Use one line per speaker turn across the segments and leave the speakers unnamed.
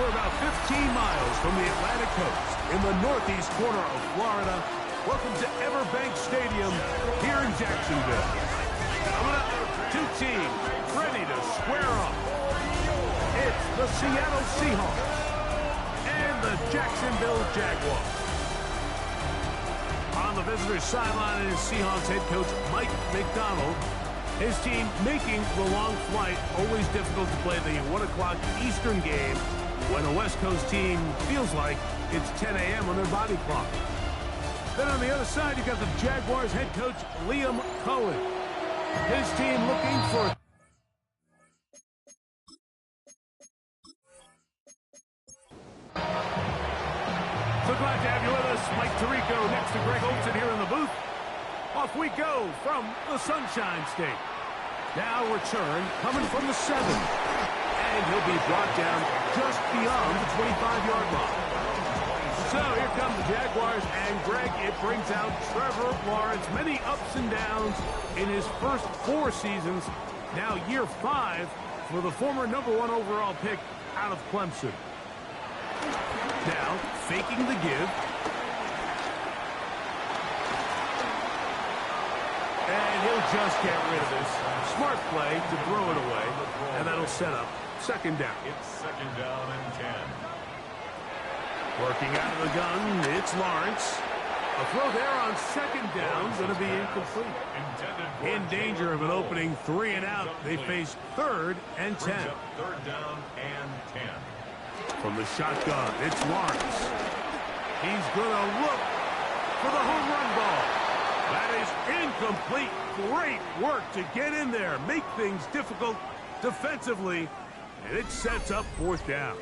We're about 15 miles from the Atlantic coast in the northeast corner of Florida. Welcome to Everbank Stadium here in Jacksonville. Coming up, two teams ready to square up. It's the Seattle Seahawks and the Jacksonville Jaguars. On the visitor's sideline is Seahawks head coach Mike McDonald. His team making the long flight. Always difficult to play the 1 o'clock Eastern game when a West Coast team feels like it's 10 a.m. on their body clock. Then on the other side, you've got the Jaguars head coach Liam Cohen. His team looking for... So glad to have you with us. Mike Tirico next to Greg Olsen here in the booth. Off we go from the Sunshine State. Now return coming from the 7. And he'll be brought down just beyond the 25-yard line. So here come the Jaguars. And Greg, it brings out Trevor Lawrence. Many ups and downs in his first 4 seasons. Now year 5 for the former #1 overall pick out of Clemson. Now faking the give. And he'll just get rid of this. Smart play to throw it away. And that'll set up second down.
It's second down and 10.
Working out of the gun, it's Lawrence. A throw there on second down, going to be incomplete. In danger of an opening 3 and out. They face third and 10.
Third down and 10.
From the shotgun, it's Lawrence. He's going to look for the home run ball. That is incomplete. Great work to get in there, make things difficult defensively, and it sets up 4th down.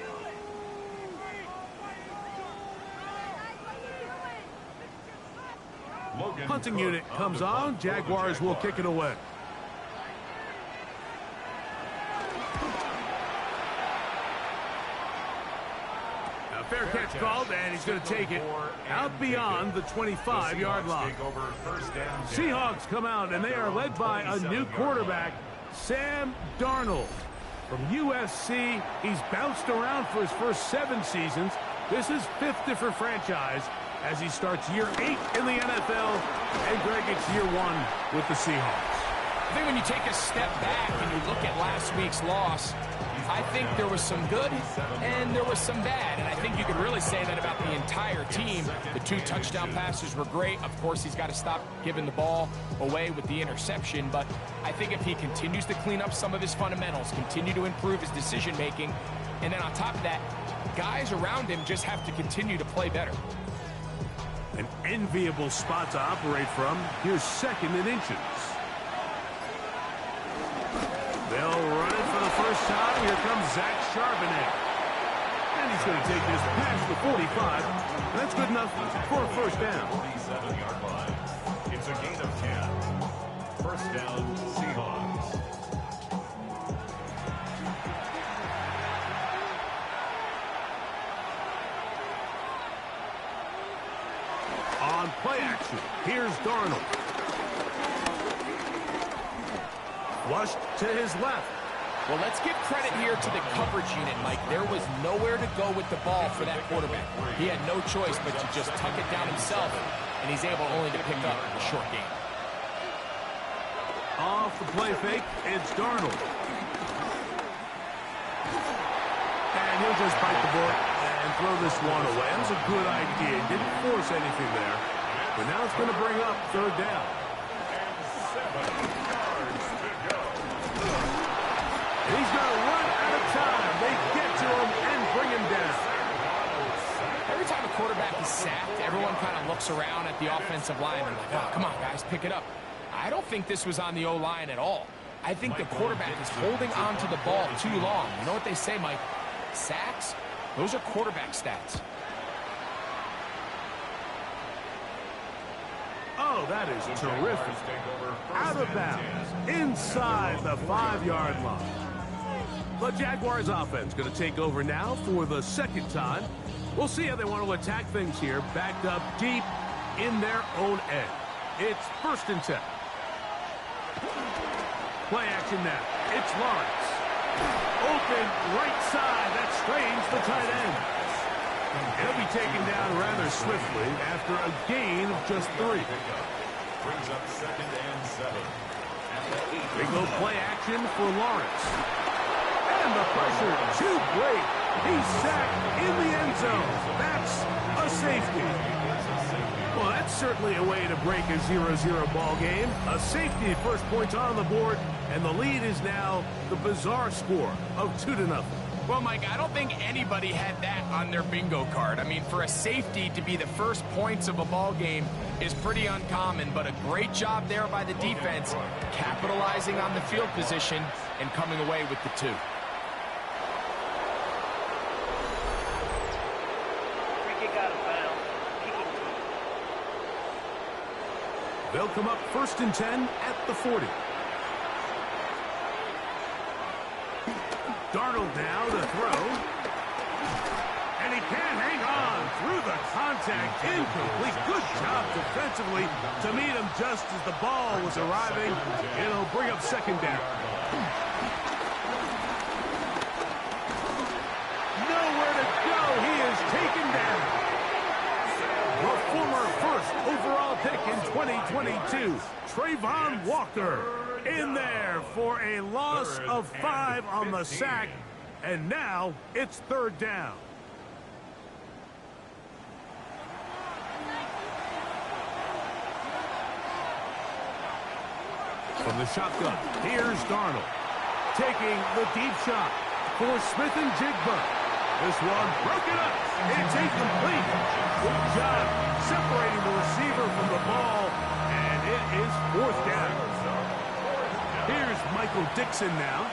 Punting unit comes on. Jaguars will kick it away. Fair catch called, and he's going to take it out beyond the 25-yard line. Seahawks come out, and they are led by a new quarterback, Sam Darnold. From USC, he's bounced around for his first 7 seasons. This is 5th different franchise as he starts year 8 in the NFL. And Greg, it's year 1 with the Seahawks.
I think when you take a step back and you look at last week's loss, I think there was some good and there was some bad. And I think you could really say that about the entire team. The 2 touchdown passes were great. Of course, he's got to stop giving the ball away with the interception. But I think if he continues to clean up some of his fundamentals, continue to improve his decision-making, and then on top of that, guys around him just have to continue to play better.
An enviable spot to operate from. Here's 2nd and inches. They'll run it for the first time. Here comes Zach Charbonnet. And he's going to take this past the 45. And that's good enough for a first down.
47-yard line. It's a gain of 10. First down, Seahawks.
On play action, here's Darnold. Flushed to his left.
Well, let's give credit here to the coverage unit, Mike. There was nowhere to go with the ball for that quarterback. He had no choice but to just tuck it down himself, and he's able only to pick up a short gain.
Off the play fake, it's Darnold. And he'll just bite the bullet and throw this one away. That was a good idea. Didn't force anything there. But now it's going to bring up 3rd down. He's going to run out of time. They get to him and bring him down.
Every time a quarterback is sacked, everyone kind of looks around at the offensive line and like, oh, come on, guys, pick it up. I don't think this was on the O-line at all. I think the quarterback is holding on to the ball too long. You know what they say, Mike? Sacks, those are quarterback stats.
Oh, that is terrific. Out of bounds, inside the 5-yard line. The Jaguars offense going to take over now for the 2nd time. We'll see how they want to attack things here, backed up deep in their own end. It's 1st and 10. Play action now. It's Lawrence. Open right side. That strains the tight end. He'll be taken down rather swiftly after a gain of just 3.
Brings up 2nd and 7.
They go play action for Lawrence. And the pressure too great. He's sacked in the end zone. That's a safety. Well, that's certainly a way to break a 0-0 ball game. A safety, first points on the board, and the lead is now the bizarre score of 2-0.
Well, Mike, I don't think anybody had that on their bingo card. I mean, for a safety to be the first points of a ball game is pretty uncommon, but a great job there by the defense, capitalizing on the field position and coming away with the 2.
They'll come up 1st and 10 at the 40. Darnold now to throw. And he can't hang on through the contact. Incomplete. Good job defensively to meet him just as the ball was arriving. It'll bring up 2nd down. Nowhere to go. He is taken down. The former 1st overall pick in 2022, Trayvon Walker, in there for a loss of 5 on the sack, and now it's 3rd down. From the shotgun, here's Darnold, taking the deep shot for Smith and Jigba. This one broken up. It's incomplete. Good job separating the receiver from the ball, and it is 4th down. Here's Michael Dixon now,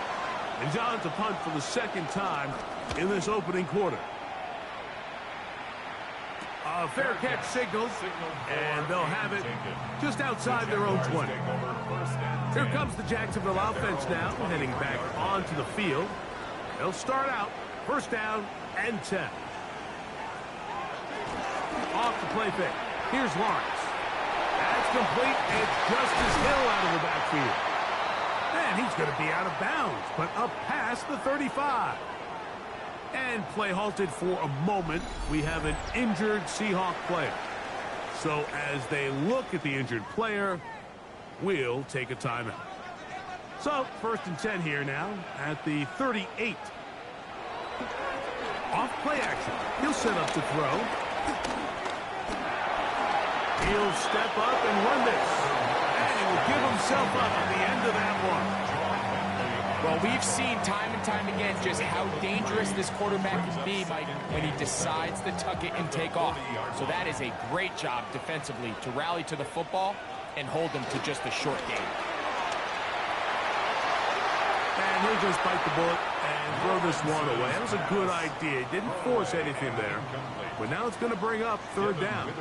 and John to punt for the 2nd time in this opening quarter. A fair catch signaled, and they'll have it just outside their own 20. Here comes the Jacksonville offense now, heading back onto the field. They'll start out 1st down and 10. Off the play fake. Here's Lawrence. That's complete. It's Justice Hill out of the backfield. And he's going to be out of bounds, but up past the 35. And play halted for a moment. We have an injured Seahawk player. So as they look at the injured player, we'll take a timeout. So 1st and 10 here now at the 38. Off play action. He'll set up to throw. He'll step up and run this. And he will give himself up at the end of that one.
Well, we've seen time and time again just how dangerous this quarterback can be, Mike, when he decides to tuck it and take off. So that is a great job defensively to rally to the football and hold him to just a short game.
And he'll just bite the bullet and throw this one away. That was a good idea. He didn't force anything there. But now it's going to bring up 3rd down.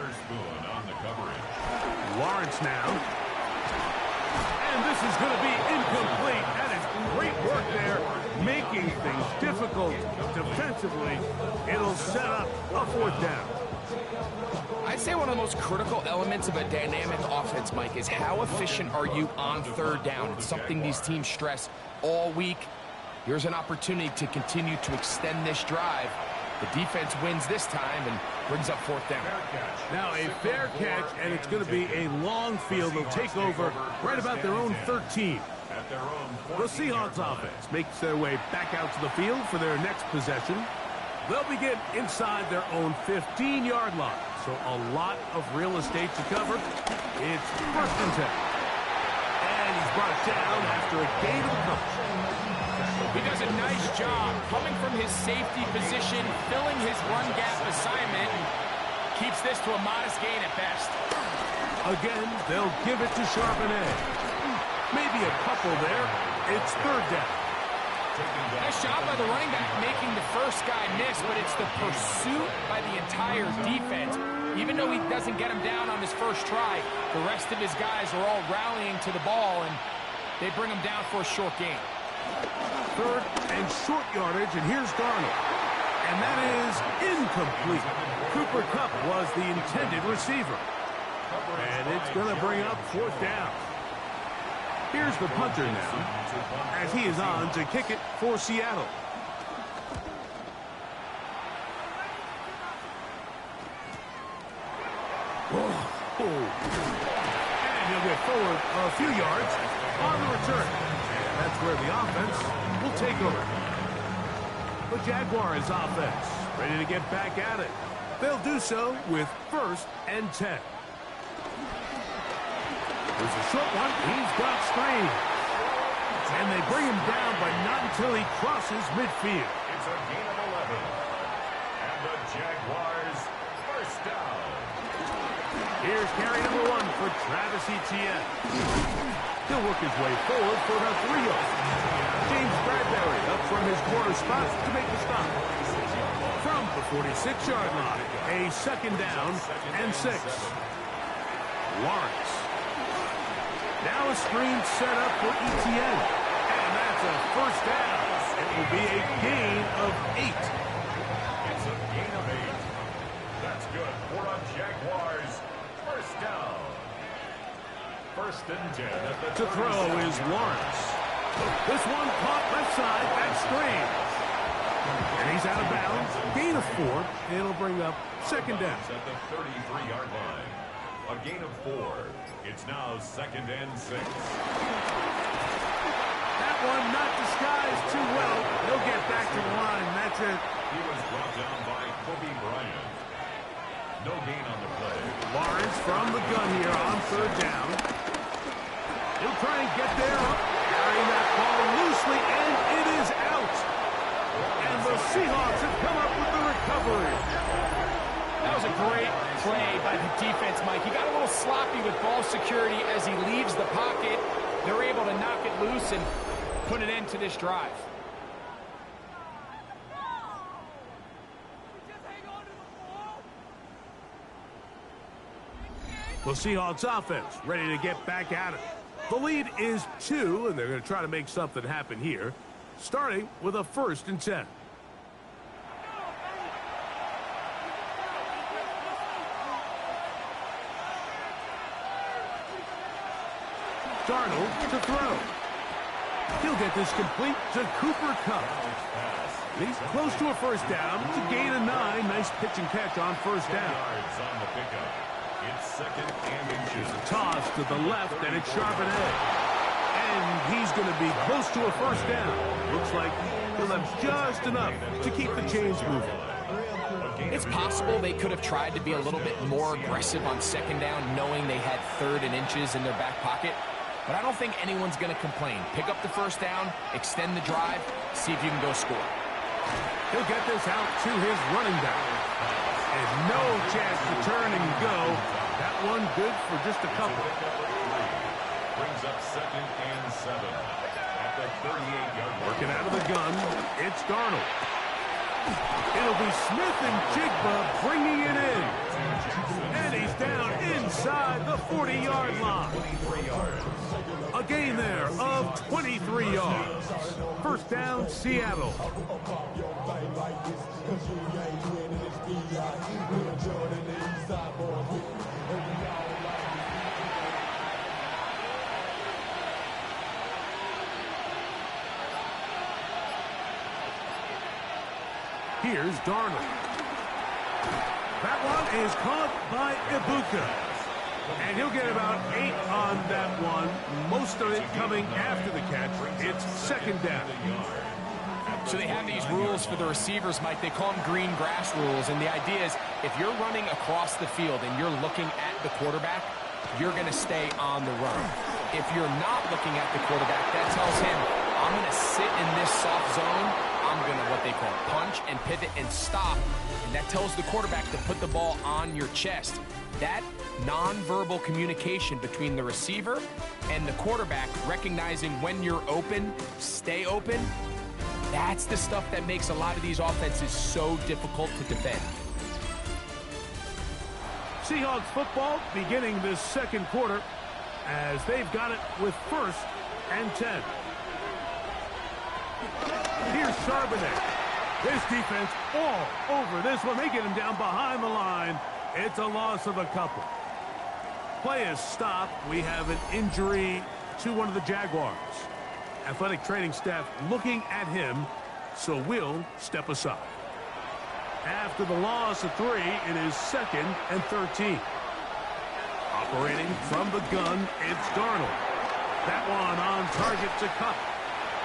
Lawrence now. And this is going to be incomplete. That is great work there, making things difficult defensively. It'll set up a 4th down.
I'd say one of the most critical elements of a dynamic offense, Mike, is how efficient are you on 3rd down. It's something these teams stress all week. Here's an opportunity to continue to extend this drive. The defense wins this time and brings up 4th down.
Now a fair catch, and it's going to be a long field. They'll take over right about their own 13. The Seahawks offense makes their way back out to the field for their next possession. They'll begin inside their own 15-yard line. So a lot of real estate to cover. It's 1st and 10. And he's brought down after a gain of a couple.
He does a nice job coming from his safety position, filling his run gap assignment, and keeps this to a modest gain at best.
Again, they'll give it to Charbonnet. Maybe a couple there. It's 3rd down.
Nice job by the running back making the first guy miss, but it's the pursuit by the entire defense. Even though he doesn't get him down on his first try, the rest of his guys are all rallying to the ball, and they bring him down for a short gain.
3rd and short yardage, and here's Darnold. And that is incomplete. Cooper Kupp was the intended receiver. And it's going to bring up 4th down. Here's the punter now, as he is on to kick it for Seattle. Whoa. And he'll get forward a few yards on the return. And that's where the offense will take over. The Jaguars offense ready to get back at it. They'll do so with 1st and 10. There's a short one. He's got screen. And they bring him down, but not until he crosses midfield.
It's a gain of 11. And the Jaguars first down.
Here's carry number 1 for Travis Etienne. He'll work his way forward for about 3 yards. James Bradbury up from his quarter spot to make the stop. From the 46-yard line, a 2nd down and 6. Lawrence. Now a screen set up for Etienne. And that's a 1st down. It will be a gain of 8.
It's a gain of 8. That's good for a Jaguars first down. 1st and 10.
To throw is Lawrence. This one caught left side at screen. And he's out of bounds. Gain of 4. It'll bring up 2nd down.
At the 33-yard line. A gain of 4. It's now 2nd and 6.
That one not disguised too well. He'll get back to the line. That's it.
He was brought down by Kobe Bryant. No gain on the play.
Lawrence from the gun here on 3rd down. He'll try and get there. Carrying that ball loosely, and it is out. And the Seahawks have come up with the recovery.
That was a great play by the defense, Mike. He got a little sloppy with ball security as he leaves the pocket. They're able to knock it loose and put an end to this drive.
The Seahawks offense ready to get back at it. The lead is 2, and they're going to try to make something happen here, starting with a 1st and 10. Darnold to throw. He'll get this complete to Cooper Kupp. He's close to a 1st down to gain a 9. Nice pitch and catch on 1st down.
Yards on the pickup. It's 2nd and inches.
Toss to the left, and it's sharp and edge. And he's going to be close to a 1st down. Looks like he'll have just enough to keep the chains moving.
It's possible they could have tried to be a little bit more aggressive on 2nd down, knowing they had 3rd and inches in their back pocket. But I don't think anyone's going to complain. Pick up the 1st down, extend the drive, see if you can go score.
He'll get this out to his running back. And no chance to turn and go. That one good for just a couple.
Brings up 2nd and 7. At the 38-yard line.
Working out of the gun, it's Darnold. It'll be Smith and Jigba bringing it in. And he's down inside the 40-yard line. A gain there of 23 yards. 1st down, Seattle. Here's Darnold. That one is caught by Ibuka. And he'll get about 8 on that one. Most of it coming after the catch. It's 2nd down.
So they have these rules for the receivers, Mike. They call them green grass rules. And the idea is if you're running across the field and you're looking at the quarterback, you're going to stay on the run. If you're not looking at the quarterback, that tells him, I'm going to sit in this soft zone. I'm going to, what they call, punch and pivot and stop. And that tells the quarterback to put the ball on your chest. That nonverbal communication between the receiver and the quarterback, recognizing when you're open, stay open, that's the stuff that makes a lot of these offenses so difficult to defend.
Seahawks football beginning this 2nd quarter as they've got it with 1st and 10. Here's Charbonnet. This defense all over this one. They get him down behind the line. It's a loss of a couple. Play is stopped. We have an injury to one of the Jaguars. Athletic training staff looking at him, so we'll step aside. After the loss of 3, it is 2nd and 13. Operating from the gun, it's Darnold. That one on target to Cup.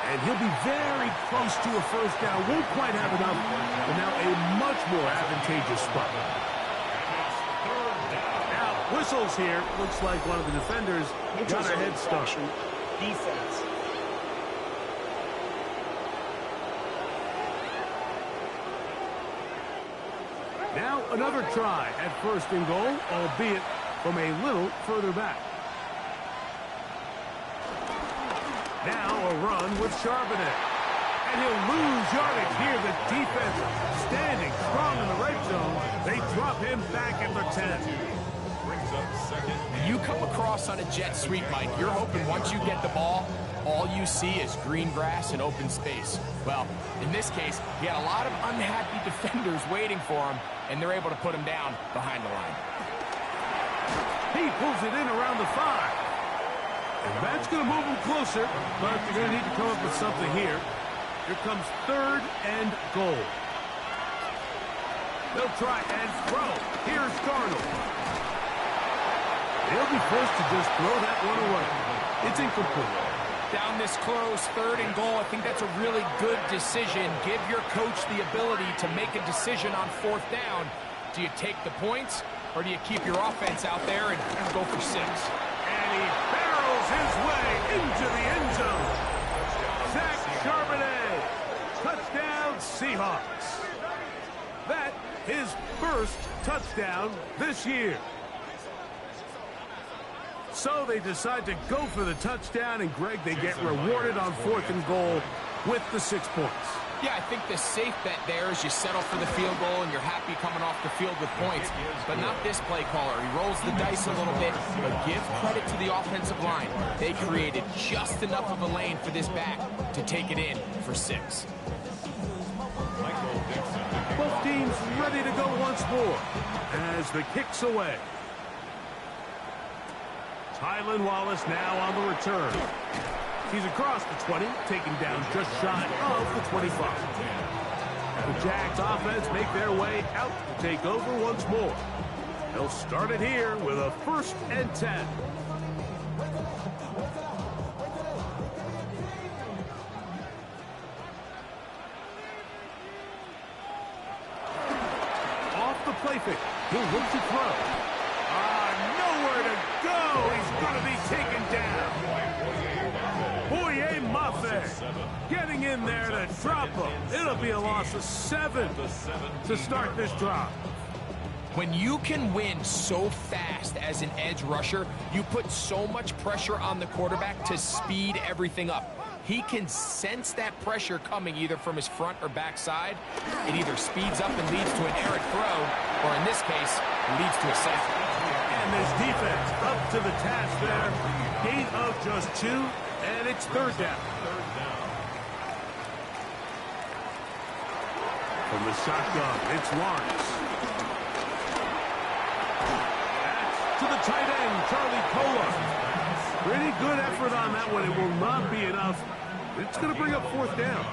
And he'll be very close to a first down. Won't quite have enough, but now a much more advantageous spot. Now, whistles here. Looks like one of the defenders got a head start.
Defense.
Now another try at 1st and goal, albeit from a little further back. Now a run with Charbonnet. And he'll lose yardage here. The defense standing strong in the red zone. They drop him back at the 10.
You come across on a jet sweep, Mike. You're hoping once you get the ball, all you see is green grass and open space. Well, in this case, he had a lot of unhappy defenders waiting for him, and they're able to put him down behind the line.
He pulls it in around the 5. And that's going to move him closer, but they're going to need to come up with something here. Here comes 3rd and goal. They'll try and throw. Here's Darnold. They'll be forced to just throw that one away. It's incomplete.
Down this close, 3rd and goal, I think that's a really good decision. Give your coach the ability to make a decision on 4th down. Do you take the points, or do you keep your offense out there and go for 6?
And he barrels his way into the end zone. Zach Charbonnet. Touchdown, Seahawks. That his first touchdown this year. So they decide to go for the touchdown, and Greg, they get rewarded on 4th and goal with the 6 points.
Yeah, I think the safe bet there is you settle for the field goal and you're happy coming off the field with points, but not this play caller. He rolls the dice a little bit, but give credit to the offensive line. They created just enough of a lane for this back to take it in for 6.
Both teams ready to go once more as the kick's away. Tylan Wallace now on the return. He's across the 20, taken down just shy of the 25. The Jags offense make their way out to take over once more. They'll start it here with a 1st and 10. Off the play fake. He'll look to throw. Nowhere to go. He's going to be taken down. Boye Mafe getting in there to drop him. It'll be a loss of 7 to start this drive.
When you can win so fast as an edge rusher, you put so much pressure on the quarterback to speed everything up. He can sense that pressure coming either from his front or back side. It either speeds up and leads to an errant throw, or in this case, leads to a sack.
And this defense up to the task there. Gain of just 2, and it's 3rd down. From the shotgun, it's Lawrence. That's to the tight end, Charlie Pollard. Pretty good effort on that one. It will not be enough. It's going to bring up 4th down.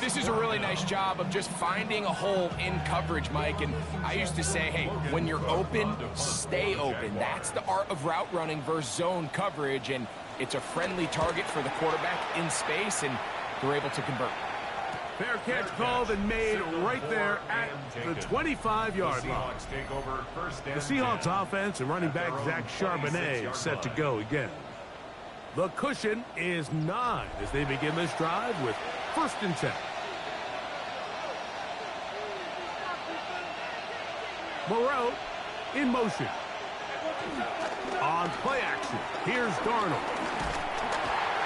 This is a really nice job of just finding a hole in coverage, Mike. And I used to say, hey, when you're open, stay open. That's the art of route running versus zone coverage. And it's a friendly target for the quarterback in space, and they're able to convert.
Fair catch called and made right there at the 25-yard line. The Seahawks offense and running back Zach Charbonnet set to go again. The cushion is 9 as they begin this drive with 1st and 10. Moreau in motion. On play action, here's Darnold.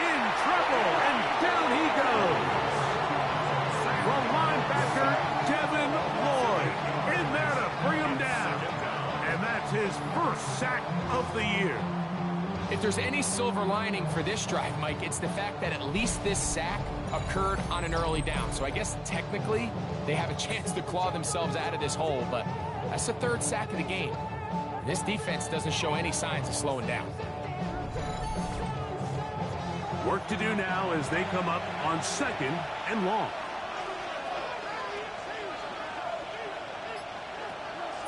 In trouble, and down he goes. The linebacker, Devin Lloyd, in there to bring him down. And that's his 1st sack of the year.
If there's any silver lining for this drive, Mike, it's the fact that at least this sack occurred on an early down. So I guess technically they have a chance to claw themselves out of this hole, but that's the 3rd sack of the game. This defense doesn't show any signs of slowing down.
Work to do now as they come up on second and long.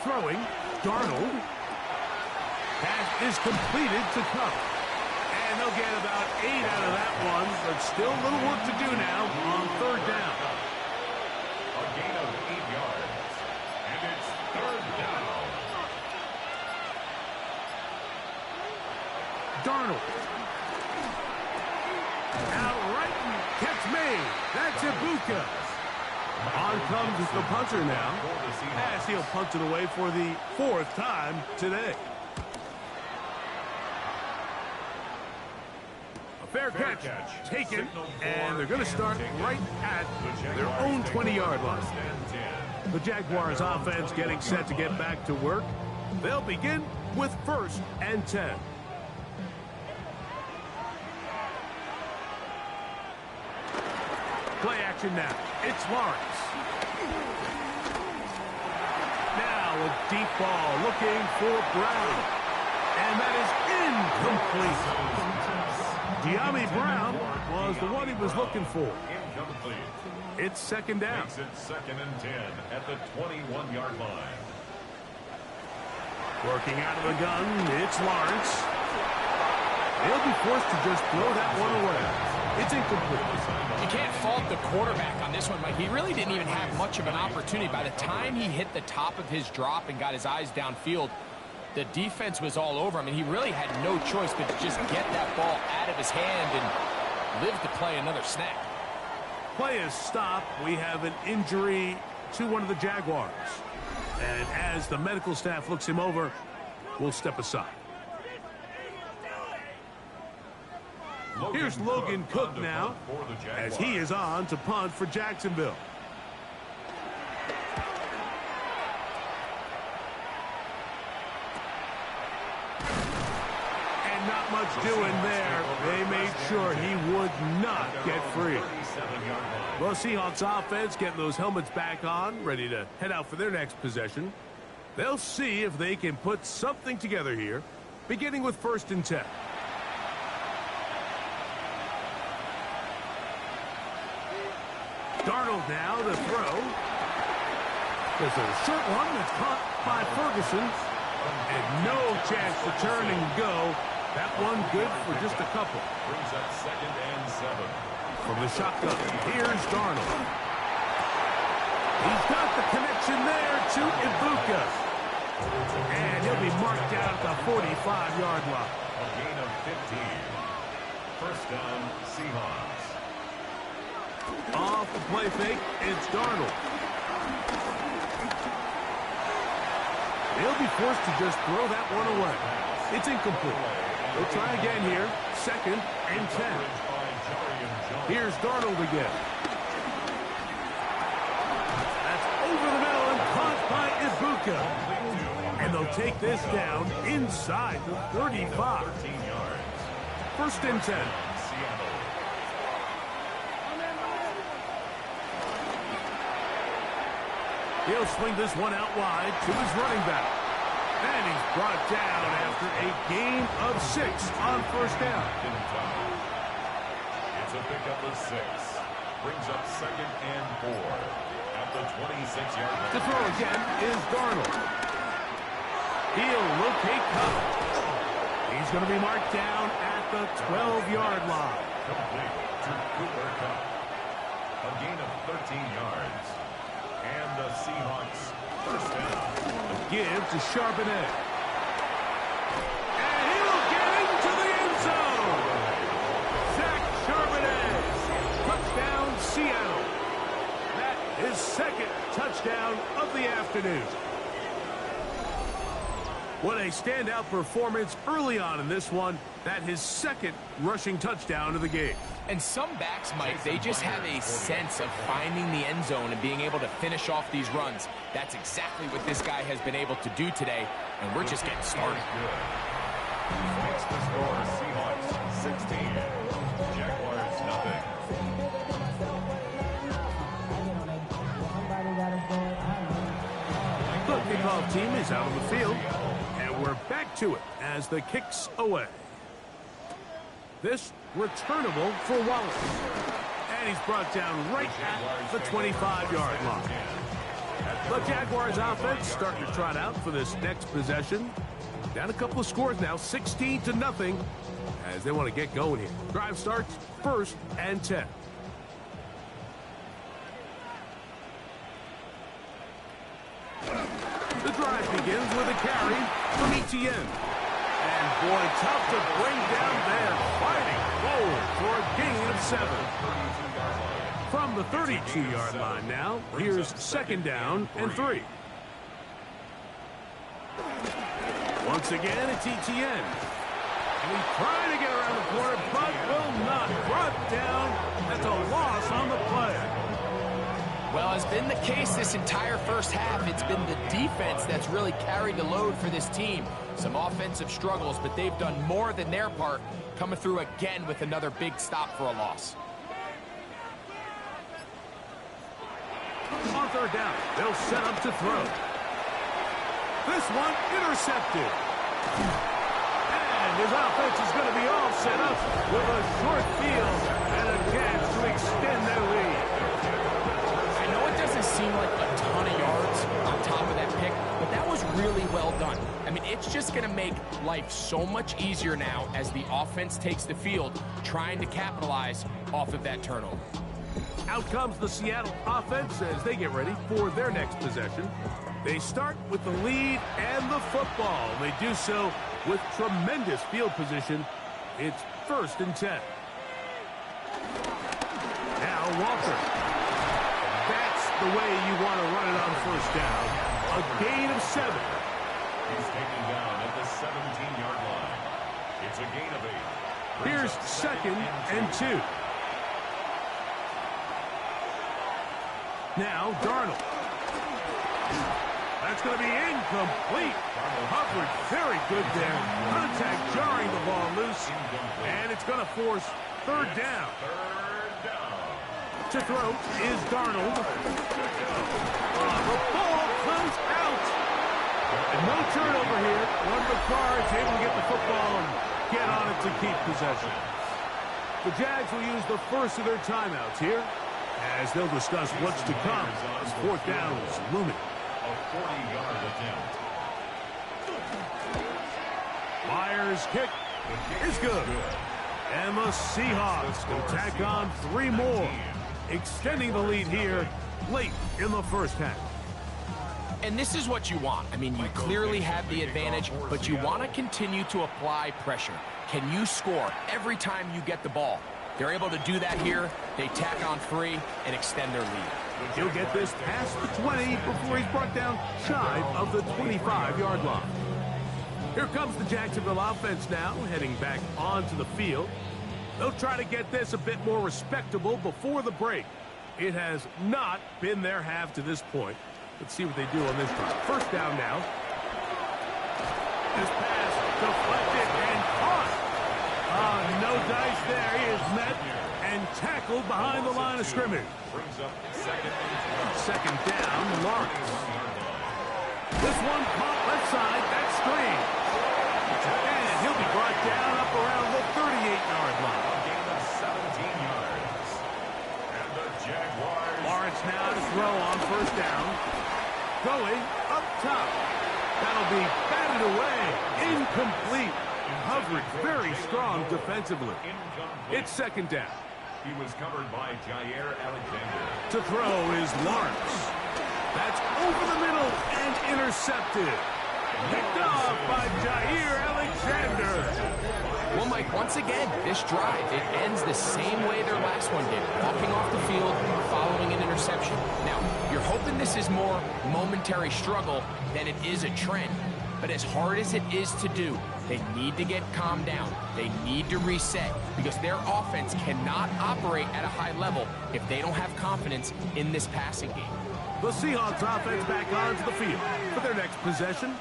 Throwing, Darnold. Pass is completed to Cup. And they'll get about 8 out of that one, but still a little work to do now on third down.
A gain of 8 yards. And it's third down.
Darnold. Outright catch made. That's Ibuka. On comes the punter now, as he'll punt it away for the 4th time today. A fair catch taken, and they're going to start right at their own 20-yard line. The Jaguars offense getting set to get back to work. They'll begin with 1st and 10. Play action now. It's Lawrence. Now a deep ball looking for Brown. And that is incomplete. De'Ami Brown was the one he was looking for.
Incomplete.
It's second down.
Makes it 2nd and 10 at the 21-yard line.
Working out of the gun, it's Lawrence. They'll be forced to just throw that one away. It's incomplete.
You can't fault the quarterback on this one, Mike. He really didn't even have much of an opportunity. By the time he hit the top of his drop and got his eyes downfield, the defense was all over him, and he really had no choice but to just get that ball out of his hand and live to play another snap.
Play is stopped. We have an injury to one of the Jaguars. And as the medical staff looks him over, we'll step aside. Here's Logan Cook now, as he is on to punt for Jacksonville. And not much doing there. They made sure he would not get free. The Seahawks offense getting those helmets back on, ready to head out for their next possession. They'll see if they can put something together here, beginning with 1st and 10. Darnold now to throw. There's a short one that's caught by Ferguson. And no chance to turn and go. That one good for just a couple.
Brings up 2nd and 7.
From the shotgun, here's Darnold. He's got the connection there to Ibuka. And he'll be marked out at the 45-yard line.
A gain of 15. First down, Seahawks.
Off the play fake, it's Darnold. They'll be forced to just throw that one away. It's incomplete. They'll try again here. 2nd and 10. Here's Darnold again. That's over the middle and caught by Ibuka. And they'll take this down inside the 35. 1st and 10. He'll swing this one out wide to his running back. And he's brought down after a gain of 6 on 1st down.
It's a pickup of 6. Brings up 2nd and 4 at the 26-yard line.
To throw again is Darnold. He'll locate Cup. He's going to be marked down at the 12-yard line.
Complete to Cooper Cup. A gain of 13 yards. And the Seahawks first down.
Give to Charbonnet. And he'll get into the end zone. Zach Charbonnet. Touchdown, Seattle. That is 2nd touchdown of the afternoon. What a standout performance early on in this one. That his 2nd rushing touchdown of the game.
And some backs, Mike, they just have a sense of finding the end zone and being able to finish off these runs. That's exactly what this guy has been able to do today, and we're just getting started.
Makes the score Seahawks 16. Jaguars nothing.
The kickoff team is out on the field, and we're back to it as the kick's away. This returnable for Wallace. And he's brought down right at the 25-yard line. The Jaguars offense starting to trot out for this next possession. Down a couple of scores now, 16-0, as they want to get going here. Drive starts 1st and 10. The drive begins with a carry from Etienne. And boy, tough to bring down there. Fighting forward for a gain of 7. From the 32-yard line now, here's 2nd down and 3. Once again, it's Etienne. And he's trying to get around the corner, but will not. Brought down. That's a loss on the play.
Well, as been the case this entire first half, it's been the defense that's really carried the load for this team. Some offensive struggles, but they've done more than their part, coming through again with another big stop for a loss.
On 3rd down, they'll set up to throw. This one intercepted. And his offense is going to be all set up with a short field and a chance to extend their lead.
I know it doesn't seem like a ton of yards on top of that pick, but that was really well done. I mean, it's just going to make life so much easier now as the offense takes the field, trying to capitalize off of that turnover.
Out comes the Seattle offense as they get ready for their next possession. They start with the lead and the football. They do so with tremendous field position. It's 1st and 10. Now Walker. That's the way you want to run it on 1st down. A gain of 7.
He's taken down at the 17-yard line. It's a gain of 8.
Here's 2nd and 2. Now Darnold. That's going to be incomplete. Hubbard very good there. Contact jarring the ball loose. And it's going to force 3rd down. To throw is Darnold. The ball comes out. And no turnover here. One of the Cards able to get the football and get on it to keep possession. The Jags will use the first of their timeouts here as they'll discuss what's to come as 4th down is looming.
A 40-yard attempt.
Myers' kick is good. And the Seahawks can tack on 3 more, extending the lead here late in the first half.
And this is what you want. I mean, you clearly have the advantage, but you want to continue to apply pressure. Can you score every time you get the ball? They're able to do that here. They tack on 3 and extend their lead.
He'll get this past the 20 before he's brought down shy of the 25-yard line. Here comes the Jacksonville offense now, heading back onto the field. They'll try to get this a bit more respectable before the break. It has not been their half to this point. Let's see what they do on this drive. 1st down now. This pass deflected and caught. No dice there. He is met and tackled behind the line of scrimmage.
Brings up 2nd
down, Lawrence. This one caught left side. That's screen. And he'll be brought down up around the 38-yard line.
A gain of 17 yards. And the Jaguars.
Lawrence now to throw on 1st down. Going up top. That'll be batted away. Incomplete. Hubbard very strong defensively. It's 2nd down.
He was covered by Jair Alexander.
To throw is Lawrence. That's over the middle and intercepted. Picked off by Jair Alexander.
Well, Mike, once again, this drive, it ends the same way their last one did. Walking off the field, following an interception. Now, you're hoping this is more momentary struggle than it is a trend. But as hard as it is to do, they need to get calmed down. They need to reset because their offense cannot operate at a high level if they don't have confidence in this passing game.
The Seahawks offense back onto the field for their next possession.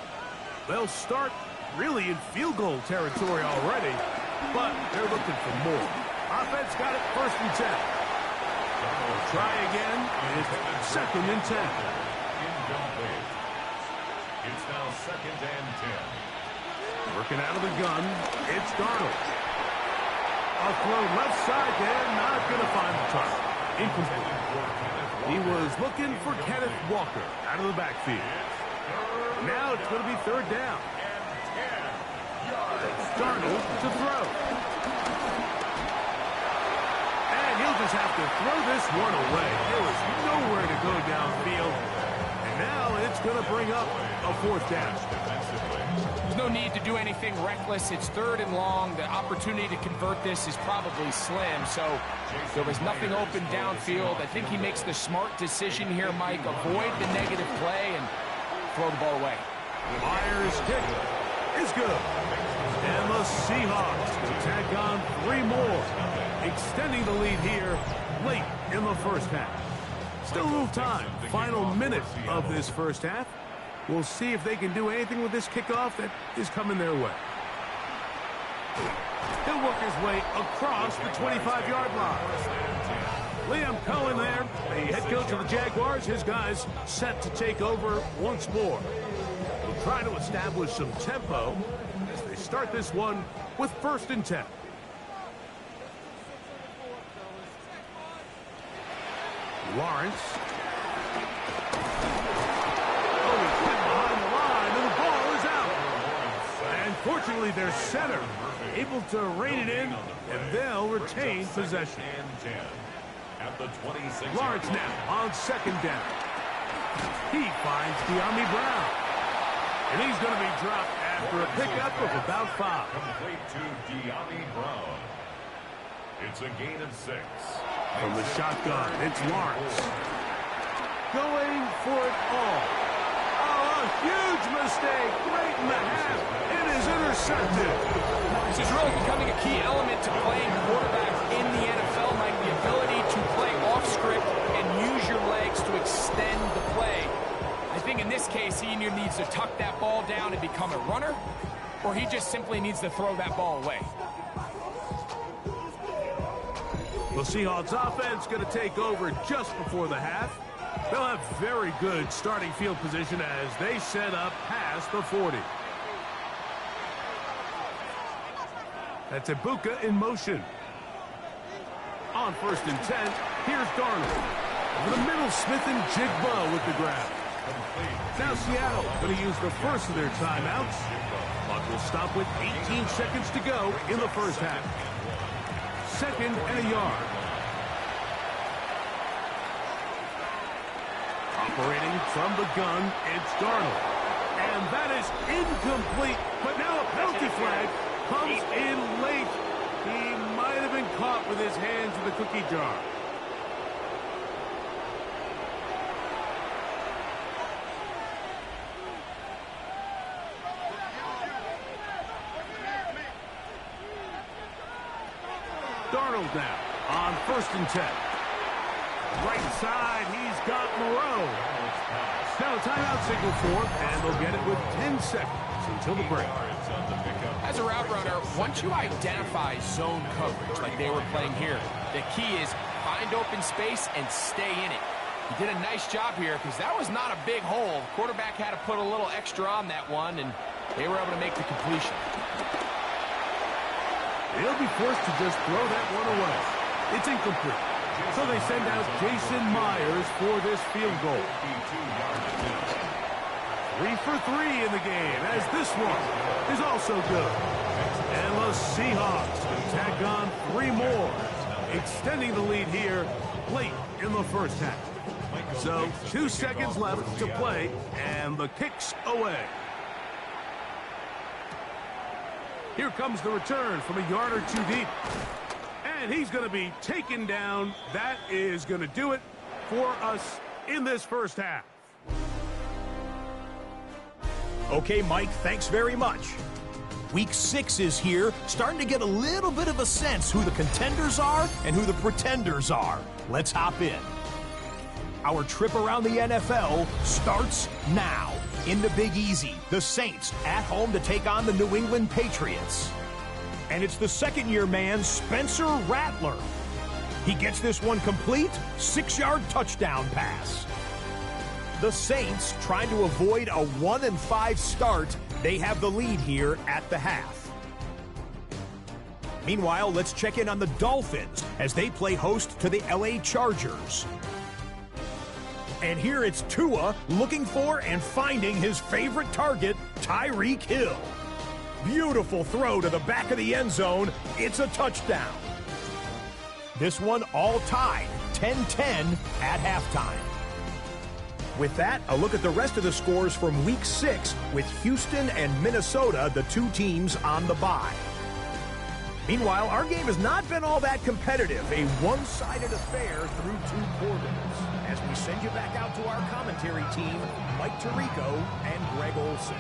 They'll start really in field goal territory already, but they're looking for more. Offense got it 1st and 10. They'll try again. It's 2nd and 10.
Incomplete. It's now 2nd and 10.
Working out of the gun, it's Darnold. A throw left side there, not going to find the target. Incomplete. He was looking for Kenneth Walker out of the backfield. Now it's going to be third down. Darnold to throw. And he'll just have to throw this one away. There was nowhere to go downfield. And now it's going to bring up a fourth down.
There's no need to do anything reckless. It's third and long. The opportunity to convert this is probably slim. So there was nothing open downfield. I think he makes the smart decision here, Mike. Avoid the negative play and throw the ball away.
Myers' kick is good. And the Seahawks will tack on 3 more, extending the lead here late in the first half. Still a little time. Final minute of this first half. We'll see if they can do anything with this kickoff that is coming their way. He'll work his way across the 25-yard line. Liam Cohen there, the head coach of the Jaguars. His guys set to take over once more. They'll try to establish some tempo as they start this one with 1st and 10. Lawrence. Fortunately, their center able to rein it in, and they'll retain possession. Lawrence now on 2nd down. He finds De'Ami Brown. And he's going to be dropped after a pickup of about 5.
Complete to De'Ami Brown. It's a gain of 6.
From the shotgun, it's Lawrence. Going for it all. Oh, a huge mistake late in the half. It is intercepted.
This is really becoming a key element to playing quarterback in the NFL, Mike. The ability to play off script and use your legs to extend the play. I think in this case, he either needs to tuck that ball down and become a runner, or he just simply needs to throw that ball away.
The Seahawks offense going to take over just before the half. They'll have very good starting field position as they set up past the 40. That's Ibuka in motion. On 1st and 10, here's Darnold. Over the middle, Smith and Jigba with the grab. Now Seattle going to use the first of their timeouts. Clock will stop with 18 seconds to go in the first half. 2nd and a yard. Operating from the gun, it's Darnold. And that is incomplete. But now a penalty flag comes in late. He might have been caught with his hands in the cookie jar. Darnold now on 1st and 10. Right side, he's got Moreau. Now a timeout signal for him, and they'll get it with 10 seconds until the break.
As a route runner, once you identify zone coverage like they were playing here, the key is find open space and stay in it. He did a nice job here because that was not a big hole. Quarterback had to put a little extra on that one, and they were able to make the completion.
They'll be forced to just throw that one away. It's incomplete. So they send out Jason Myers for this field goal. 3 for 3 in the game, as this one is also good. And the Seahawks can tack on 3 more, extending the lead here late in the first half. So 2 seconds left to play, and the kick's away. Here comes the return from a yard or 2 deep. And he's going to be taken down. That is going to do it for us in this first half.
Okay, Mike, thanks very much. Week 6 is here, starting to get a little bit of a sense who the contenders are and who the pretenders are. Let's hop in. Our trip around the NFL starts now. In the Big Easy, the Saints at home to take on the New England Patriots. And it's the second-year man, Spencer Rattler. He gets this one complete, 6-yard touchdown pass. The Saints trying to avoid a 1-5 start. They have the lead here at the half. Meanwhile, let's check in on the Dolphins as they play host to the LA Chargers. And here it's Tua looking for and finding his favorite target, Tyreek Hill. Beautiful throw to the back of the end zone. It's a touchdown. This one all tied, 10-10 at halftime. With that, a look at the rest of the scores from Week 6 with Houston and Minnesota, the two teams on the bye. Meanwhile, our game has not been all that competitive, a one-sided affair through two quarters. As we send you back out to our commentary team, Mike Tirico and Greg Olson.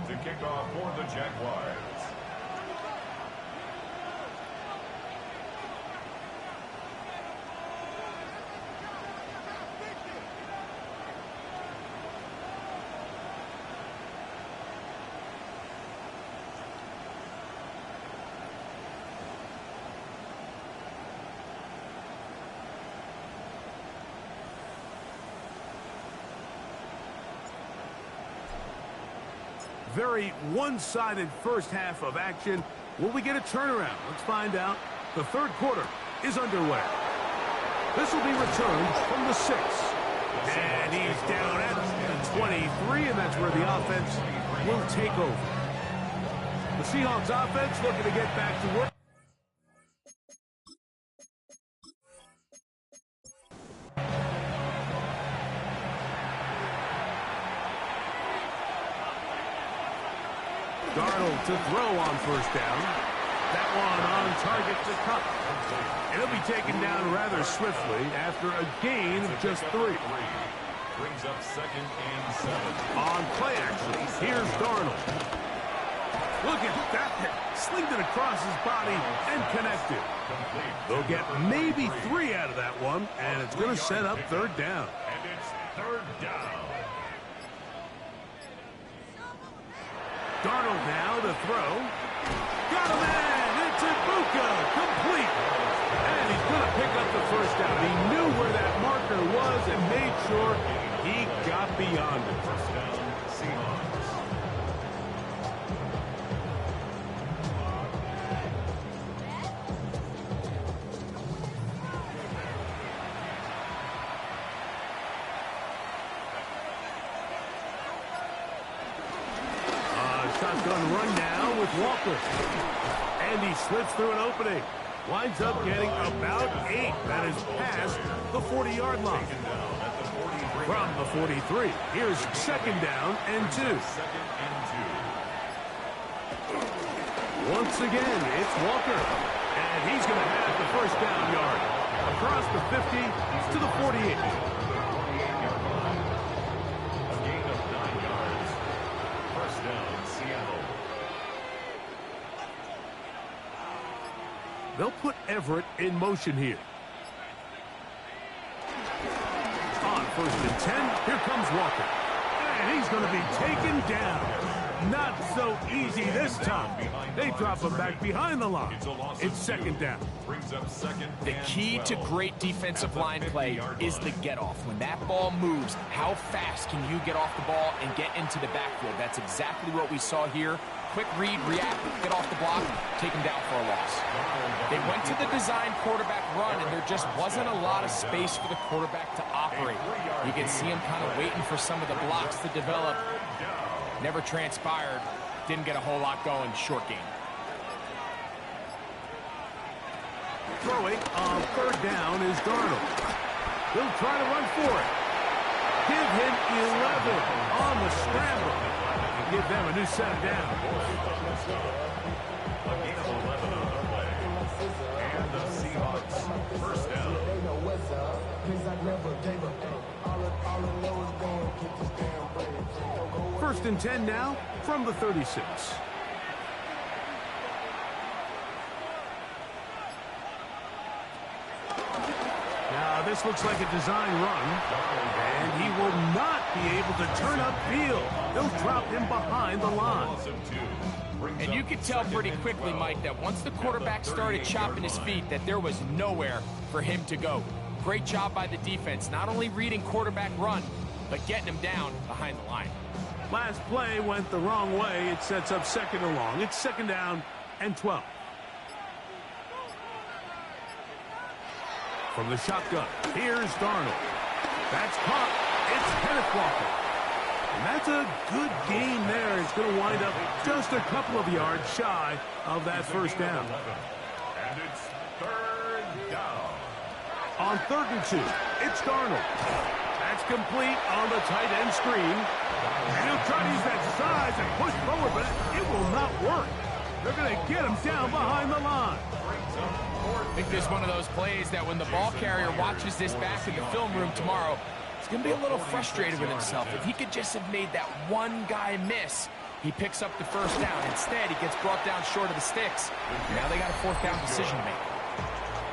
To kick off for the Jaguars.
Very one-sided first half of action. Will we get a turnaround? Let's find out. The third quarter is underway. This will be returned from the 6. And he's down at the 23, and that's where the offense will take over. The Seahawks offense looking to get back to work. Darnold to throw on first down. That one on target to Cup. And he'll be taken down rather swiftly after a gain of just 3.
Brings up 2nd and 7.
On play action, here's Darnold. Look at that. Slinged it across his body and connected. They'll get maybe 3 out of that one, and it's going to set up 3rd down.
And it's 3rd down.
Darnold now to throw. Got him in. It's Ibuka. Complete. And he's going to pick up the first down. He knew where that marker was and made sure he got beyond it.
First down, Seahawks.
Shotgun run now with Walker. And he slips through an opening. Winds up getting about 8. That is past the 40-yard line. From the 43, here's 2nd down and 2. Once again, it's Walker. And he's going to have the first down yard. Across the 50 to the 48. They'll put Everett in motion here. On 1st and 10, here comes Walker. And he's going to be taken down. Not so easy this time. They drop him back behind the line. It's 2nd down.
The key to great defensive line play is the get-off. When that ball moves, how fast can you get off the ball and get into the backfield? That's exactly what we saw here. Quick read, react, get off the block, take him down for a loss. They went to the design quarterback run, and there just wasn't a lot of space for the quarterback to operate. You can see him kind of waiting for some of the blocks to develop. Never transpired. Didn't get a whole lot going. Short game.
Throwing on 3rd down is Darnold. He'll try to run for it. Give him 11 on the scramble. And give them a new set of downs.
A gain of 11 on the play. And the Seahawks first down.
First and 10 now from the 36. Now this looks like a design run, and he will not be able to turn upfield. They'll drop him behind the line.
And you could tell pretty quickly, Mike, that once the quarterback started chopping his feet, that there was nowhere for him to go. Great job by the defense, not only reading quarterback run, but getting him down behind the line.
Last play went the wrong way. It sets up second and long. It's second down and 12. From the shotgun, here's Darnold. That's caught. It's Kenneth Walker. And that's a good gain there. It's going to wind up just a couple of yards shy of that first down.
And it's third down.
On 3rd and 2, it's Darnold. That's complete on the tight end screen. And he'll try to use that size and push forward, but it will not work. They're going to get him down behind the line.
I think this is one of those plays that when the ball carrier watches this back in the film room tomorrow, he's going to be a little frustrated with himself. If he could just have made that one guy miss, he picks up the first down. Instead, he gets brought down short of the sticks. Now they got a 4th down decision to make.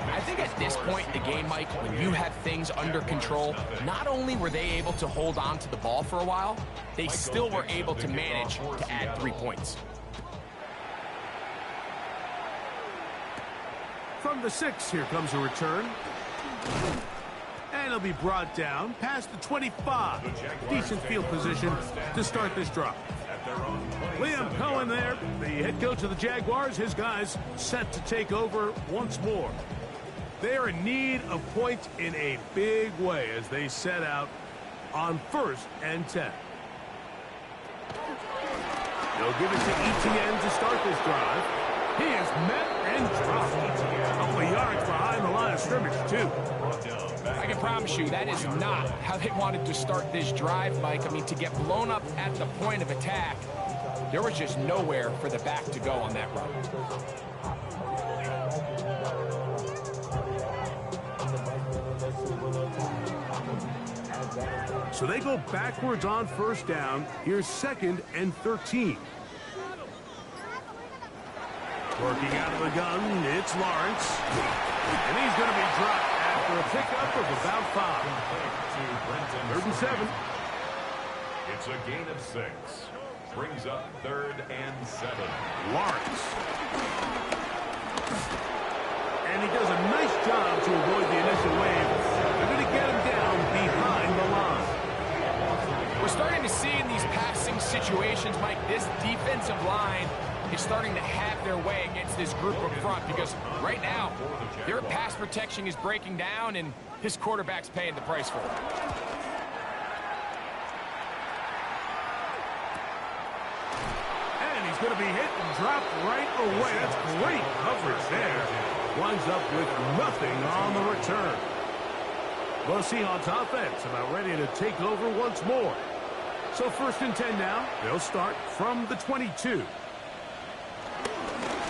I think at this point in the game, Mike, when you have things under control, not only were they able to hold on to the ball for a while, they still were able to manage to add 3 points.
From the 6, here comes a return. And he'll be brought down past the 25. Decent field position to start this drive. Liam Cohen there, the head coach of the Jaguars. His guys set to take over once more. They're in need of points in a big way as they set out on 1st and 10. They'll give it to Etienne to start this drive. He is met and dropped. A couple of yards behind the line of scrimmage, too.
I can promise you that is not how they wanted to start this drive, Mike. I mean, to get blown up at the point of attack, there was just nowhere for the back to go on that run.
So they go backwards on 1st down. Here's 2nd and 13. Working out of the gun, it's Lawrence. And he's going to be dropped after a pickup of about 5. 3rd and 7.
It's a gain of 6. Brings up 3rd and 7.
Lawrence. And he does a nice job to avoid the initial wave. They're going to get him down behind the line.
We're starting to see in these passing situations, Mike, this defensive line is starting to have their way against this group up front because right now, their pass protection is breaking down and his quarterback's paying the price for it.
And he's going to be hit and dropped right away. That's great coverage there. Winds up with nothing on the return. The Seahawks offense about ready to take over once more. So 1st and 10 now. They'll start from the 22.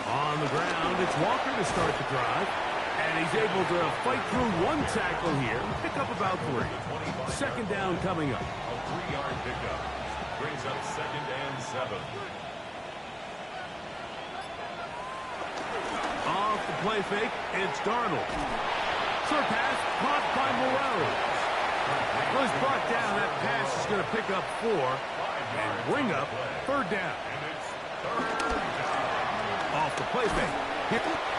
On the ground, it's Walker to start the drive. And he's able to fight through one tackle here and pick up about 3. 2nd down coming up.
A 3-yard pickup. Brings up 2nd and 7.
Off the play fake, it's Darnold. Short pass, caught by Morelli. Was brought down. That pass is going to pick up 4 and bring up 3rd down. Off the play fake.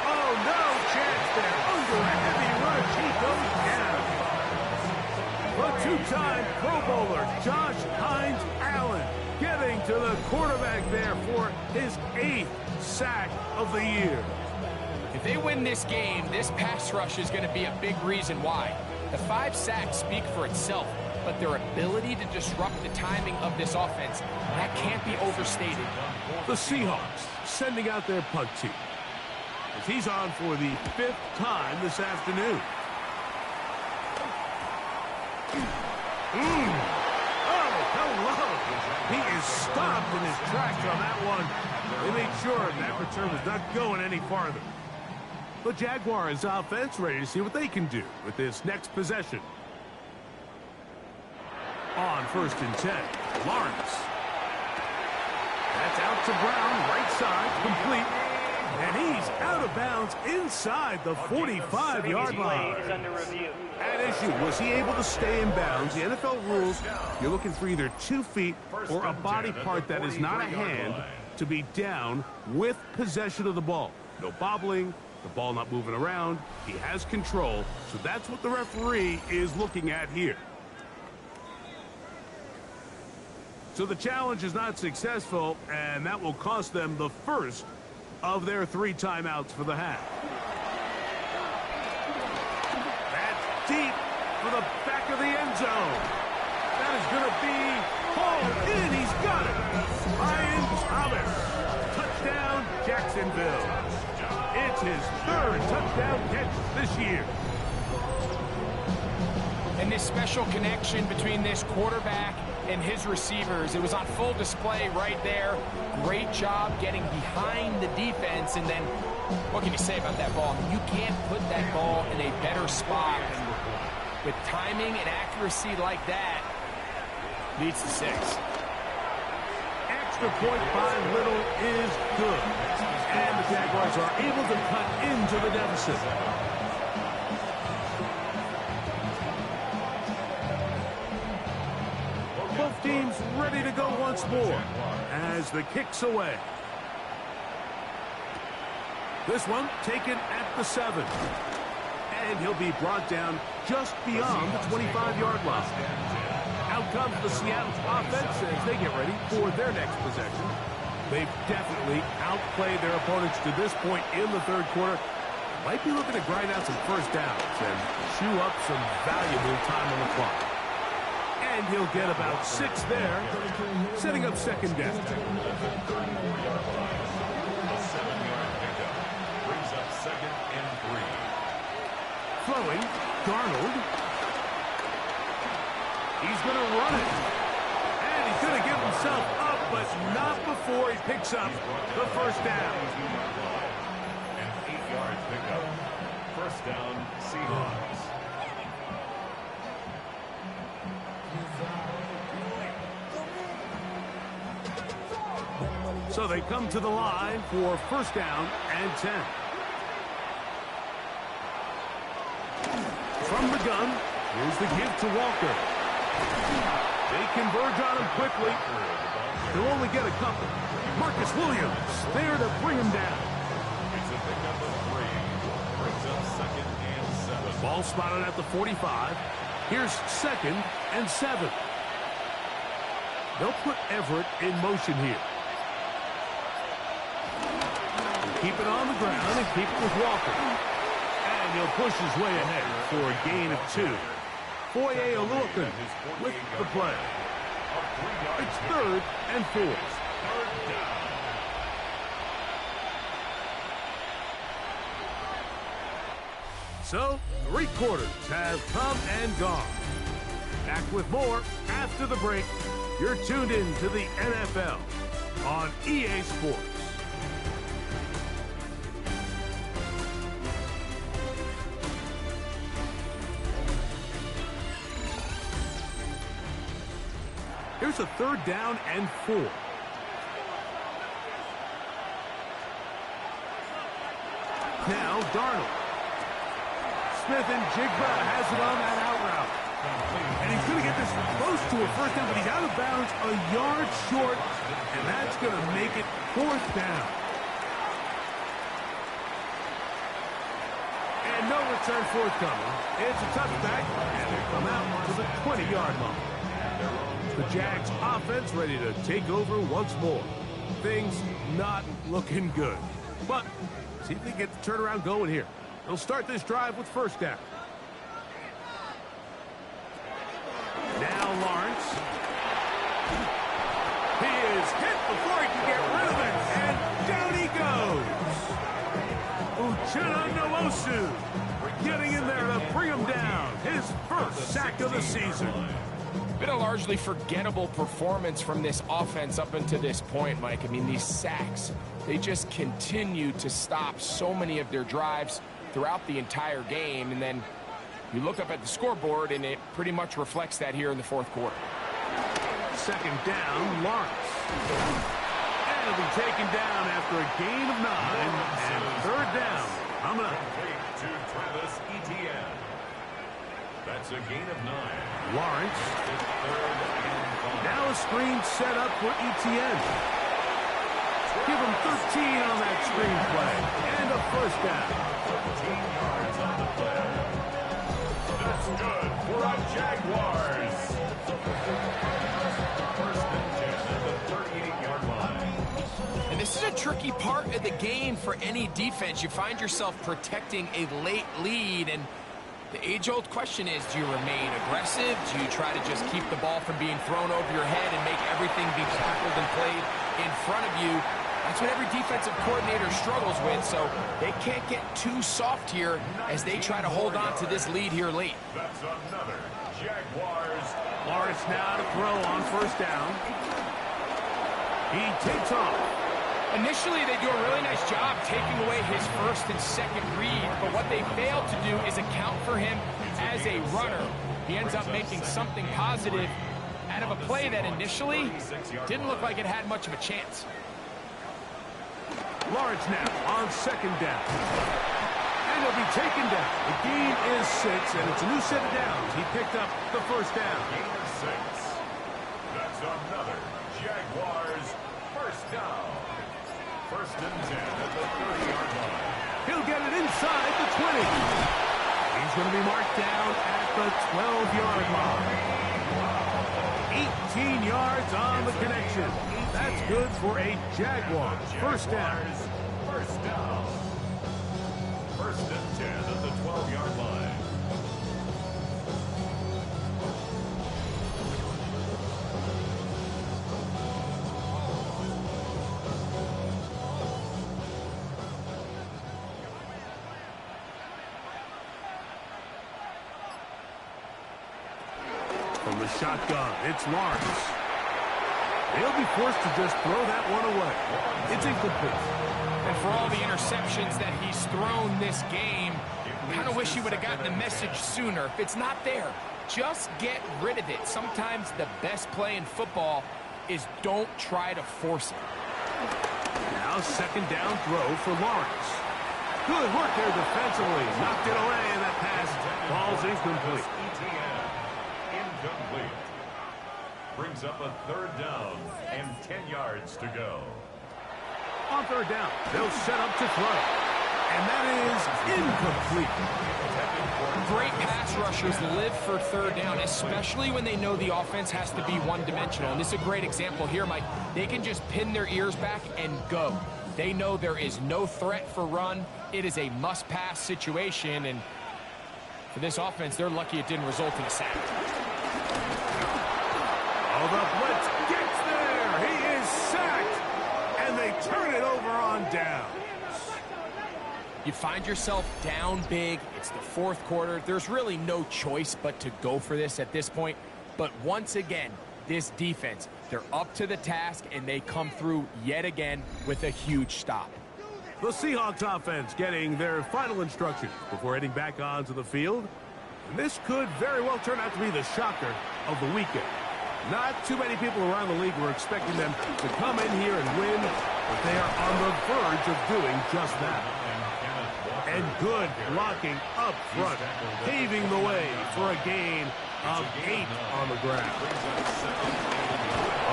Oh, no chance there. Under a heavy rush, he goes down. The 2-time Pro Bowler, Josh Hines Allen, getting to the quarterback there for his 8th sack of the year.
If they win this game, this pass rush is going to be a big reason why. The 5 sacks speak for itself, but their ability to disrupt the timing of this offense, that can't be overstated.
The Seahawks sending out their punt team as he's on for the 5th time this afternoon. Oh, hello. He is stopped in his tracks on that one. They made sure that return was not going any farther. The Jaguars offense ready to see what they can do with this next possession. On 1st and 10, Lawrence. That's out to Brown, right side, complete. And he's out of bounds inside the 45-yard line. At issue, was he able to stay in bounds? The NFL rules, you're looking for either 2 feet or a body part that is not a hand to be down with possession of the ball. No bobbling, the ball not moving around. He has control, so that's what the referee is looking at here. So the challenge is not successful, and that will cost them the first of their 3 timeouts for the half. That's deep for the back of the end zone. That is going to be hauled in. He's got it. Ryan Thomas. Touchdown, Jacksonville. It's his 3rd touchdown catch this year.
And this special connection between this quarterback and his receivers, it was on full display right there. Great job getting behind the defense. And then what can you say about that ball? You can't put that ball in a better spot. And with timing and accuracy like that, leads to 6.
Extra point by Little is good. And the Jaguars are able to cut into the deficit. Both teams ready to go once more as the kick's away. This one taken at the 7. And he'll be brought down just beyond the 25-yard line. Out comes the Seattle offense as they get ready for their next possession. They've definitely outplayed their opponents to this point in the 3rd quarter. Might be looking to grind out some first downs and chew up some valuable time on the clock. And he'll get about 6 there, setting up 2nd down.
A 7-yard pickup brings up 2nd and 3.
Throwing, Darnold. He's going to run it. And he's going to give himself up, but not before he picks up the first down.
An 8-yard pickup. First down, Seahawks.
So they come to the line for first down and 10. From the gun, here's the give to Walker. They converge on him quickly. He'll only get a couple. Marcus Williams there to bring him down.
It's a pickup of 3. Brings up 2nd and 7.
Ball spotted at the 45. Here's 2nd and 7. They'll put Everett in motion here. Keep it on the ground and keep it with Walker. And he'll push his way ahead for a gain of 2. Foye Oluokun with the play. It's 3rd and 4. So, 3 quarters have come and gone. Back with more after the break. You're tuned in to the NFL on EA Sports. Here's a 3rd down and 4. Now Darnold. Smith and Jigba has it on that out route. And he's going to get this close to a first down, but he's out of bounds a yard short, and that's going to make it 4th down. And no return forthcoming. It's a touchback, and they come out to the 20-yard line. The Jags offense ready to take over once more. Things not looking good. But see if they get the turnaround going here. They'll start this drive with first down. Now Lawrence. He is hit before he can get rid of it. And down he goes. Uchenna Nwosu getting in there to bring him down. His first sack of the season.
Been a largely forgettable performance from this offense up until this point, Mike. I mean, these sacks, they just continue to stop so many of their drives throughout the entire game. And then you look up at the scoreboard, and it pretty much reflects that here in the 4th quarter.
2nd down, Lawrence. And he'll be taken down after a gain of 9 and third down. Coming up.
Complete to Travis Etienne. That's a gain of 9.
Lawrence.
Third and 5.
Now a screen set up for Etienne. Give him 13 on that screen play. And a first down.
13 yards on the play. That's good for our Jaguars. First and 10 at the 38-yard line.
And this is a tricky part of the game for any defense. You find yourself protecting a late lead, and the age-old question is, do you remain aggressive? Do you try to just keep the ball from being thrown over your head and make everything be tackled and played in front of you? That's what every defensive coordinator struggles with, so they can't get too soft here as they try to hold on to this lead here late.
That's another Jaguars.
Lawrence now to throw on first down. He takes off.
Initially, they do a really nice job taking away his first and second read, but what they fail to do is account for him as a runner. He ends up making something positive out of a play that initially didn't look like it had much of a chance.
Lawrence now on second down. And he'll be taken down. The gain is 6, and it's a new set of downs. He picked up the first down.
Gain of 6. That's another Jaguars first down. First and 10 at the 30-yard line.
He'll get it inside the 20. He's going to be marked down at the 12-yard line. 18 yards on the connection. That's good for a Jaguar. First down.
First down. First and 10 at the 12-yard line.
From the shotgun, it's Lawrence. He'll be forced to just throw that one away. It's incomplete.
And for all the interceptions that he's thrown this game, I kind of wish he would have gotten the message sooner. If it's not there, just get rid of it. Sometimes the best play in football is don't try to force it.
Now second down throw for Lawrence. Good work there defensively. Knocked it away, and that pass falls incomplete.
Incomplete. Brings up a third down and 10 yards to go.
On third down, they'll set up to throw. And that is incomplete.
Great pass rushers live for third down, especially when they know the offense has to be one-dimensional. And this is a great example here, Mike. They can just pin their ears back and go. They know there is no threat for run. It is a must-pass situation, and for this offense, they're lucky it didn't result in a sack.
Oh, the blitz gets there. He is sacked. And they turn it over on downs.
You find yourself down big. It's the fourth quarter. There's really no choice but to go for this at this point. But once again, this defense, they're up to the task, and they come through yet again with a huge stop.
The Seahawks offense getting their final instructions before heading back onto the field. And this could very well turn out to be the shocker of the weekend. Not too many people around the league were expecting them to come in here and win, but they are on the verge of doing just that. And good blocking up front, paving the way for a gain of 8 on the ground.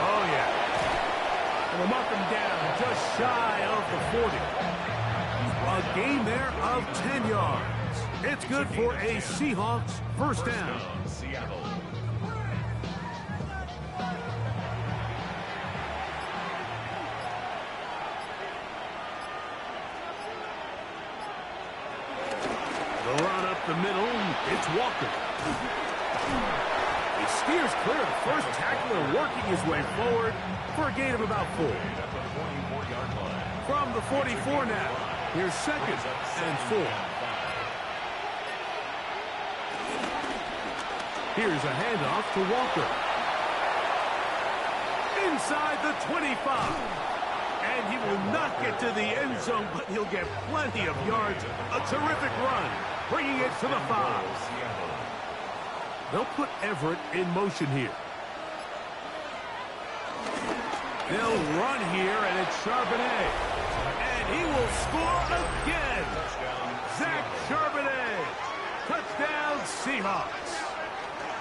Oh, yeah. And we'll mark them down just shy of the 40. A gain there of 10 yards. It's good for a Seahawks first down.
Seattle.
The run up the middle, it's Walker. He steers clear of the first tackler, working his way forward for a gain of about 4. From the 44 now, here's second and 4. Here's a handoff to Walker. Inside the 25. And he will not get to the end zone, but he'll get plenty of yards. A terrific run, bringing it to the 5. They'll put Everett in motion here. They'll run here, and it's Charbonnet. And he will score again. Zach Charbonnet. Touchdown, Seahawks.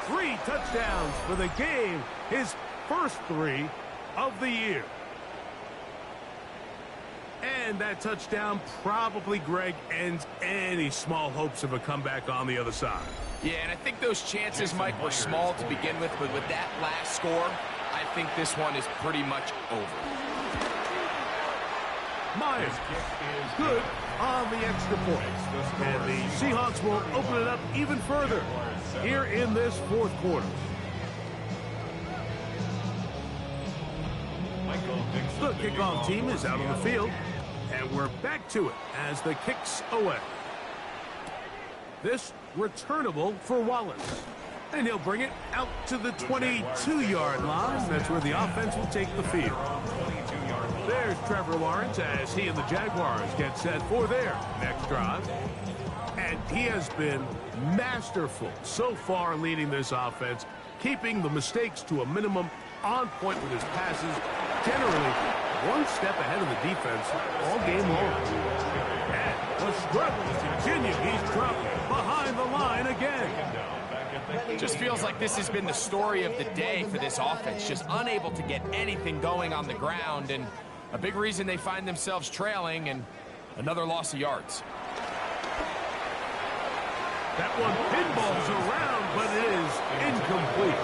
3 touchdowns for the game. His first 3 of the year. And that touchdown probably, Greg, ends any small hopes of a comeback on the other side.
Yeah, and I think those chances, Mike, were small to begin with, but with that last score, I think this one is pretty much over.
Myers good on the extra point. And the Seahawks will open it up even further here in this fourth quarter. The kickoff team is out on the field, and we're back to it as the kick's away. This returnable for Wallace. And he'll bring it out to the 22-yard line. That's where the offense will take the field. There's Trevor Lawrence as he and the Jaguars get set for their next drive. And he has been masterful so far leading this offense, keeping the mistakes to a minimum, on point with his passes, generally one step ahead of the defense all game long. And the struggles continue. He's dropped behind the line again.
Just feels like this has been the story of the day for this offense, just unable to get anything going on the ground, and a big reason they find themselves trailing, and another loss of yards.
That one pinballs around, but it is incomplete.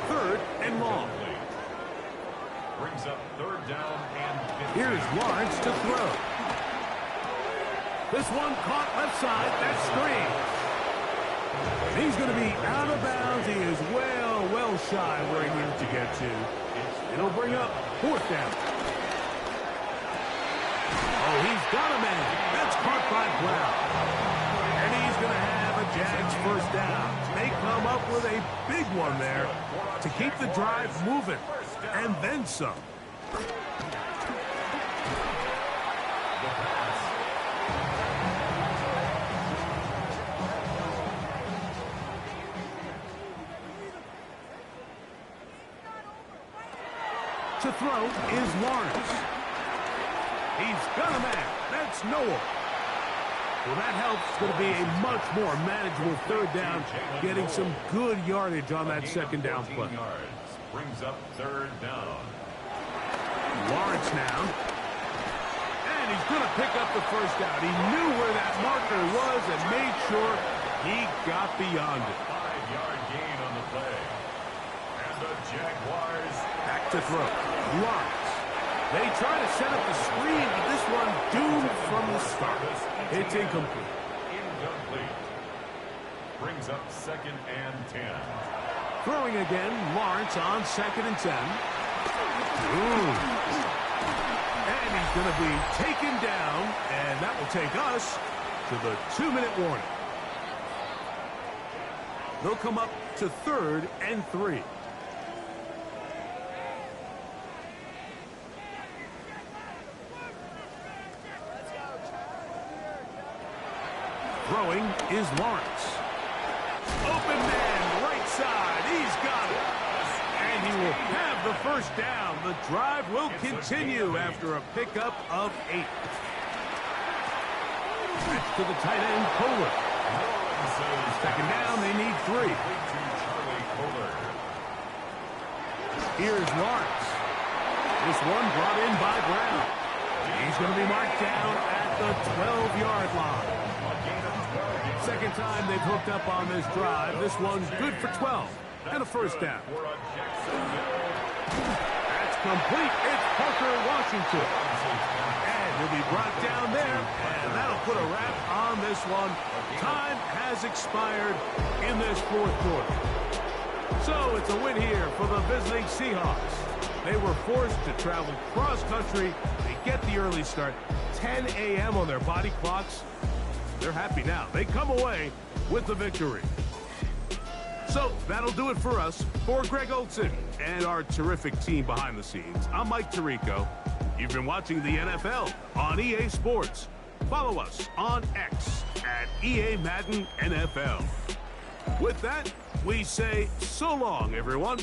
3rd and long.
Brings up 3rd down and 15.
Here's Lawrence to throw. This one caught left side. That's screen. He's going to be out of bounds. He is well shy where he needs to get to. It'll bring up 4th down. Oh, he's got a man. That's caught by Brown. And he's going to have a Jags first down. They come up with a big one there to keep the drive moving. And then some. To throw is Lawrence. He's got a man. That's Noah. Well, that helps. It's going to be a much more manageable 3rd down, getting some good yardage on that 2nd down play.
Brings up 3rd down.
Lawrence now. And he's going to pick up the first down. He knew where that marker was and made sure he got beyond it.
5-yard gain on the play. And the Jaguars
back to throw. Lawrence. They try to set up the screen, but this one doomed from the start. It's incomplete.
Incomplete. Brings up 2nd and 10.
Throwing again, Lawrence on 2nd and 10. And he's going to be taken down, and that will take us to the 2-minute warning. They'll come up to 3rd and 3. Throwing is Lawrence. Open man, right side. He's got it. And he will have the first down. The drive will continue after a pickup of 8. Back to the tight end, Kohler. 2nd down, they need 3. Here's Lawrence. This one brought in by Brown. He's going to be marked down at the 12-yard line. 2nd time they've hooked up on this drive. This one's good for 12 and a first down. That's complete. It's Parker Washington. And he'll be brought down there, and that'll put a wrap on this one. Time has expired in this 4th quarter. So it's a win here for the visiting Seahawks. They were forced to travel cross-country. They get the early start, 10 a.m. on their body clocks. They're happy now. They come away with the victory. So that'll do it for us. For Greg Olsen and our terrific team behind the scenes, I'm Mike Tirico. You've been watching the NFL on EA Sports. Follow us on X at EA Madden NFL. With that, we say so long, everyone.